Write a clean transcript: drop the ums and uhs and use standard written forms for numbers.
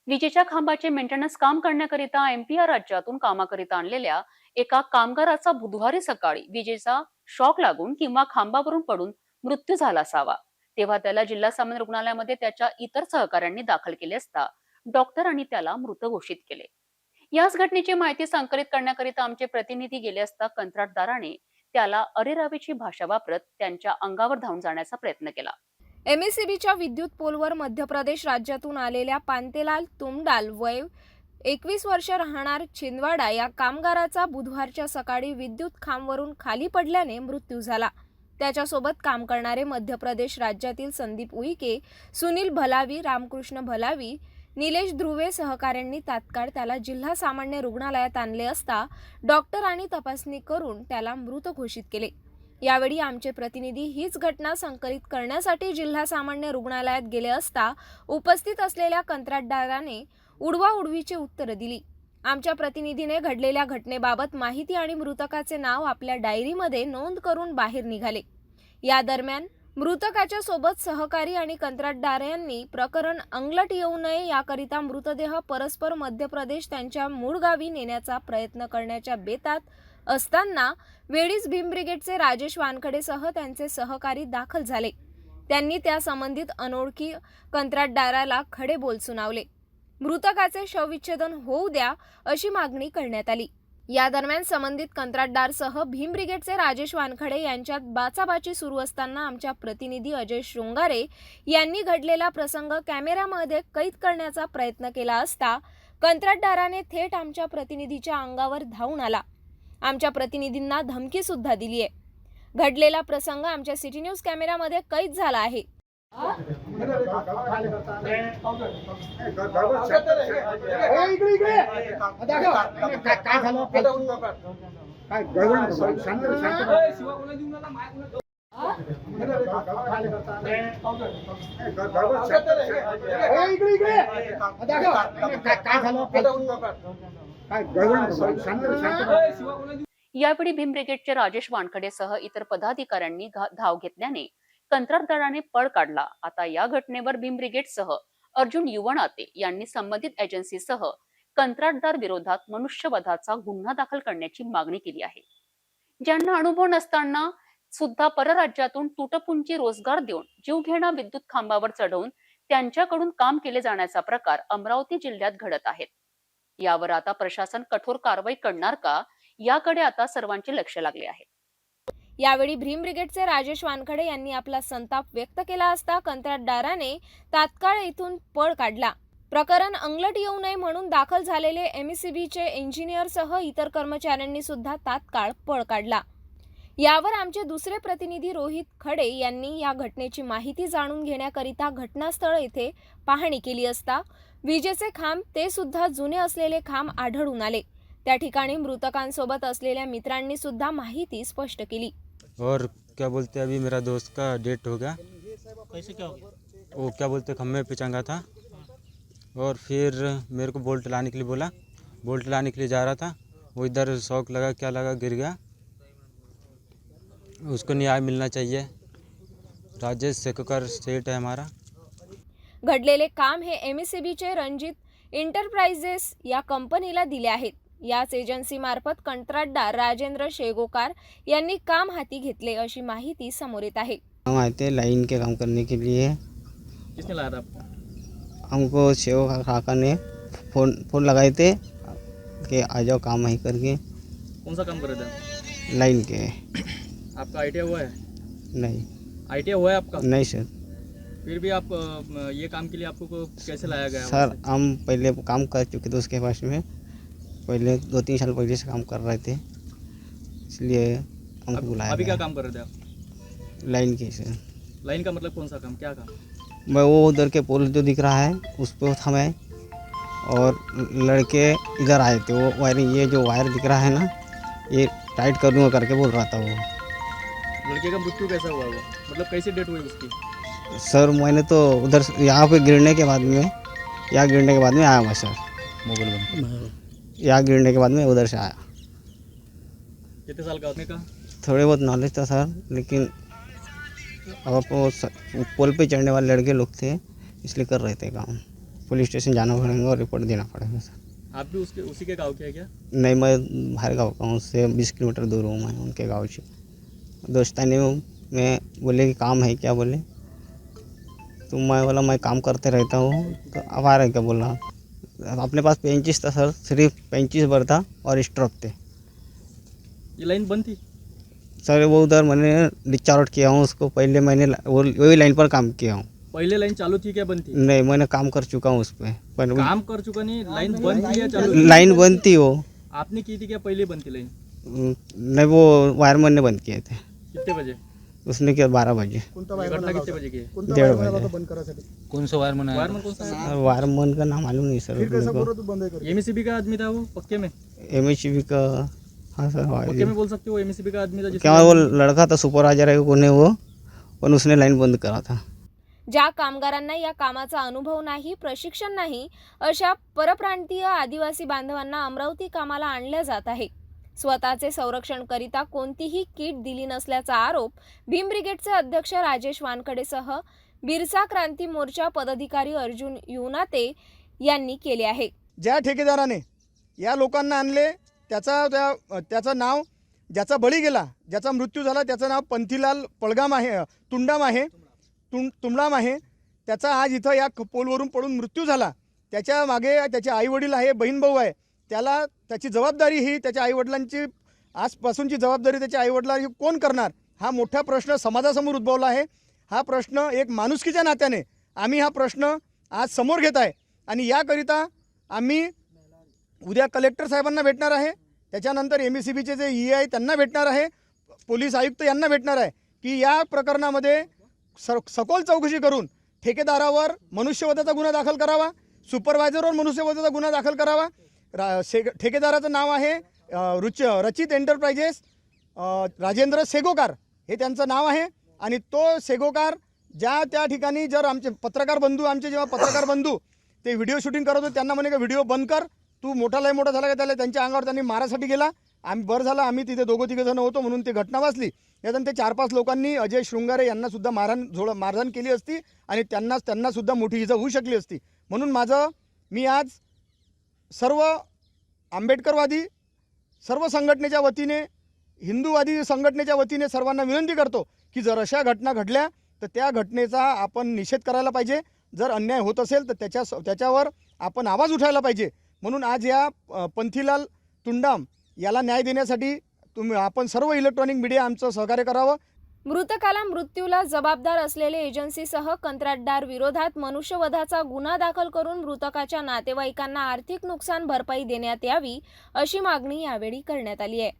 विजेच्या खांबाचे मेंटेनन्स काम करण्याकरिता एमपीआर राज्यातून कामाकरिता आणलेल्या एका कामगाराचा बुधवारी सकाळी विजेचा शॉक लागून किंवा खांबावरून पडून मृत्यू झाला असावा, तेव्हा त्याला जिल्हा सामान्य रुग्णालयामध्ये त्याच्या इतर सहकाऱ्यांनी दाखल केले असता डॉक्टरांनी त्याला मृत घोषित केले. याच घटनेची माहिती संकलित करण्याकरिता आमचे प्रतिनिधी गेले असता कंत्राटदाराने त्याला अरेरावीची भाषा वापरत त्यांच्या अंगावर धावून जाण्याचा प्रयत्न केला. एमएससीबीच्या विद्युत पोलवर मध्य प्रदेश राज्यातून आलेल्या पांतेलाल तुमडाल वय 21 वर्ष राहणार छिंदवाडा या कामगाराचा बुधवारच्या सकाळी विद्युत खांबवरून खाली पडल्याने मृत्यू झाला. त्याच्यासोबत काम करणारे मध्य प्रदेश राज्यातील संदीप उईके, सुनील भलावी, रामकृष्ण भलावी, निलेश ध्रुवे सहकाऱ्यांनी तात्काळ त्याला जिल्हा सामान्य रुग्णालयात आणले असता डॉक्टरांनी तपासणी करून त्याला मृत घोषित केले. यावेळी आमचे प्रतिनिधी हीच घटना संकलित करण्यासाठी जिल्हा सामान्य रुग्णालयात गेले असता उपस्थित असलेल्या कंत्राटदाराने उडवाउडवीची उत्तरं दिली. आमच्या प्रतिनिधीने घडलेल्या घटनेबाबत माहिती आणि मृतकाचे नाव आपल्या डायरीमध्ये नोंद करून बाहेर निघाले. या दरम्यान मृतकाच्या सोबत सहकारी आणि कंत्राटदारांनी प्रकरण अंगलट येऊ नये याकरिता मृतदेह परस्पर मध्य प्रदेश त्यांच्या मूळ गावी नेण्याचा प्रयत्न करण्याच्या बेतात असताना वेळीच भीम ब्रिगेडचे राजेश वानखडेसह त्यांचे सहकारी दाखल झाले. त्यांनी त्या संबंधित अनोळखी कंत्राटदाराला खडे बोल सुनावले. मृतकाचे शवविच्छेदन होऊ द्या अशी मागणी करण्यात आली. या दरम्यान संबंधित कंत्राटदारसह भीम ब्रिगेडचे राजेश वानखडे यांच्यात बाचाबाची सुरू असताना आमच्या प्रतिनिधी अजय शृंगारे यांनी घडलेला प्रसंग कॅमेऱ्यामध्ये कैद करण्याचा प्रयत्न केला असता कंत्राटदाराने थेट आमच्या प्रतिनिधीच्या अंगावर धावून आला. आमच्या प्रतिनिधींना धमकी सुद्धा दिली आहे. घडलेला प्रसंग आमच्या सिटी न्यूज कॅमेऱ्यामध्ये कैद झाला आहे. यावेळी भीम ब्रिगेडचे राजेश वानखडेसह इतर पदाधिकाऱ्यांनी धाव घेतल्याने कंत्राटदाराने पळ काढला. आता या घटनेवर भीम ब्रिगेडसह अर्जुन युवनाते यांनी संबंधित एजन्सीसह कंत्राटदार विरोधात मनुष्यवधाचा गुन्हा दाखल करण्याची मागणी केली आहे. ज्यांना अनुभव नसताना सुद्धा परराज्यातून तुटपुंजी रोजगार देऊन जीवघेणा विद्युत खांबावर चढवून त्यांच्याकडून काम केले जाण्याचा प्रकार अमरावती जिल्ह्यात घडत आहेत. यावर आता प्रशासन कठोर कारवाई करणार का, याकडे आता सर्वांचे लक्ष लागले आहे. यावेळी भीम ब्रिगेडचे राजेश वानखडे यांनी आपला संताप व्यक्त केला असता कंत्राटदाराने तात्काळ इथून पळ काढला. प्रकरण अंगलट येऊ नये म्हणून दाखल झालेले एमएससीबीचे इंजिनियरसह इतर कर्मचाऱ्यांनी सुद्धा तात्काळ पळ काढला. यावर आमचे दुसरे प्रतिनिधी रोहित खडे यांनी या घटनेची माहिती जाणून घेण्याकरिता घटनास्थळ येथे पाहणी केली असता विजेचे खांब ते सुद्धा जुने असलेले खांब आढळून आले. त्या ठिकाणी मृतकांसोबत असलेल्या मित्रांनी सुद्धा माहिती स्पष्ट केली. और क्या बोलते अभी मेरा दोस्त का डेट हो गया। कैसे क्या हो गया? वो क्या बोलते खम्भे पे चंगा था और फिर मेरे को बोल्ट लाने के लिए बोला। बोल्ट लाने के लिए जा रहा था, वो इधर शॉक लगा, क्या लगा, गिर गया। उसको न्याय मिलना चाहिए। राजेश सेकुकर सेठ है हमारा। घडलेले काम हे एमएससीबीचे रणजित इंटरप्राइजेस या कंपनीला दिले आहेत. याच एजन्सी मार्फत कंत्राटदार राजेंद्र शेगोकार यांनी काम हाती घेतले अशी माहिती समोर येत आहे. हम आए थे लाइन के काम करने के लिए। किसने लाया था आपको? हमको सेव काका ने फोन लगाए थे कि आ जाओ काम वहीं करके। कौन सा काम कर रहे थे? लाइन के। आपका आईटीआई हुआ है? नहीं। आईटीआई हुआ है आपका? नहीं सर। फिर भी आप ये काम के लिए आपको कैसे लाया गया? सर हम पहले काम कर चुके थे उसके पास में, पहले 2-3 साल पहले से काम कर रहे थे, इसलिए हमको बुलाया। अभी क्या गया। काम कर रहे थे आप? लाइन के सर। लाइन का मतलब कौन सा काम, क्या काम? मैं वो उधर के पोल जो दिख रहा है उस पर था मैं, और लड़के इधर आए थे। वो वायरिंग, ये जो वायर दिख रहा है ना, ये टाइट कर दूँगा करके बोल रहा था वो। लड़के का मृत्यु कैसा हुआ वो, मतलब कैसे डेट हुई उसकी? सर मैंने तो उधर यहाँ पे गिरने के बाद में, यहाँ गिरने के बाद में आया मैं सर। मोबाइल बंद। यहाँ गिरने के बाद में उधर से आया। कितने साल का होने का? थोड़े बहुत नॉलेज था सर, लेकिन अब वो पोल पे चढ़ने वाले लड़के लोग थे इसलिए कर रहे थे काम। पुलिस स्टेशन जाना पड़ेगा और रिपोर्ट देना पड़ेगा सर। आप भी उसके उसी के गांव के हैं क्या? नहीं, मैं बाहर गाँव का हूँ, उससे 20 किलोमीटर दूर हूँ मैं उनके गाँव से। दोस्तानी में बोले कि काम है क्या, बोले तो मैं बोला मैं काम करते रहता हूँ, तो अब आ रहा है क्या, बोला अपने पास 35 था सर, सिर्फ 35 भर था और स्ट्रोक थे ये लाइन बंद थी? सर। वो उधर मैंने डिस्चार्ज आउट किया हूँ उसको, पहले मैंने वही लाइन पर काम किया हूँ। पहले लाइन चालू थी क्या बंद थी? नहीं, मैंने काम कर चुका हूँ उस पर, काम कर चुका नहीं, लाइन बंद थी या चालू थी? लाइन बंद थी वो। आपने की थी क्या पहले बंद थी लाइन? नहीं, वो वायरमैन ने बंद किए थे। कितने बजे? उसने किया 12 बजे, ये घटना कितने बजे की है? 1:30 बजे। कौन सा वायर मना वायरमैन कौन सा है? वायरमैन का नाम मालूम नहीं सर मेरे को। एमएससीबी का आदमी था वो पक्के में? एमएचबी का, हाँ सर। पक्के में बोल सकते हो एमएससीबी का आदमी था जिसने क्या वो लड़का था सुपरवाइजर है कोणी वो, पण उसने लाइन बंद करा था। ज्या कामगारांना या कामाचा अनुभव नाही, प्रशिक्षण नाही, अशा परप्रांतीय आदिवासी बांधवांना अमरावती कामाला आणल्या जात आहे। स्वतःचे संरक्षण करिता कोणतीही किट दिली नसल्याचा आरोप भीम ब्रिगेडचे अध्यक्ष राजेश वानखडेसह बिरसा क्रांती मोर्चा पदाधिकारी अर्जुन युनाते यांनी केले आहे। ज्या ठेकेदाराने या लोकांना आणले त्याचं नाव, ज्याचा बळी गेला, ज्याचा मृत्यू झाला, त्याचं नाव पंथीलाल पळगाम आहे, तुंबलाम आहे। त्याचा आज इथं या पोलवरून पडून मृत्यू झाला। त्याच्या मागे त्याचे आईवडील आहे, बहीण भाऊ आहे। त्याची जबाबदारी ही त्याच्या आईवडिलांची, आजपासूनची जबाबदारी त्याच्या आईवडिलांची कोण करणार, हा मोठा प्रश्न समाजासमोर उद्भवला आहे। हा प्रश्न एक माणुसकीच्या नात्याने आम्ही हा प्रश्न आज समोर घेत आहे आणि याकरिता आम्ही उद्या कलेक्टर साहेबांना भेटणार आहे, त्याच्यानंतर एमएससीबीचे जे ई आहे त्यांना भेटणार आहे, पोलीस आयुक्त यांना भेटणार आहे की या प्रकरणामध्ये सखोल चौकशी करून ठेकेदारावर मनुष्यवधाचा गुन्हा दाखल करावा, सुपरवायझरवर मनुष्यवधाचा गुन्हा दाखल करावा। ठेकेदाराचं नाव आहे रचित एंटरप्राइजेस, राजेंद्र सेगोकार हे त्यांचं नाव आहे। आणि तो सेगोकार ज्या त्या ठिकाणी जर आमचे पत्रकार बंधू ते व्हिडिओ शूटिंग करत होते, त्यांना म्हणे का व्हिडिओ बंद कर, तू मोठा झाला का, त्याला त्यांच्या अंगावर त्यांनी मारासाठी गेला। आम्ही बरं झालं आम्ही तिथे 2-3 जण होतो म्हणून ते घटना वाचली, यातून ते 4-5 लोकांनी अजय शृंगारे यांना सुद्धा मारहाण केली असती आणि त्यांना सुद्धा मोठी इजा होऊ शकली असती। म्हणून मी आज सर्व आंबेडकरवादी, सर्व संघटनेच्या वतीने, हिंदूवादी संघटनेच्या वतीने सर्वांना विनंती करतो की जर अशा घटना घडल्या तर त्या घटनेचा आपण निषेध करायला पाहिजे। जर अन्याय होत असेल तर त्याच्यावर आपण आवाज उठायला पाहिजे। म्हणून आज या पंथीलाल तुंडाम याला न्याय देण्यासाठी आपण सर्व इलेक्ट्रॉनिक मीडिया आमचं सहकार्य करावं। मृतकाला मृत्यूला जबाबदार असलेले एजन्सीसह कंत्राटदार विरोधात मनुष्यवधाचा गुन्हा दाखल करून मृतकाच्या नातेवाईकांना आर्थिक नुकसान भरपाई देण्यात यावी अशी मागणी यावेळी करण्यात आली आहे।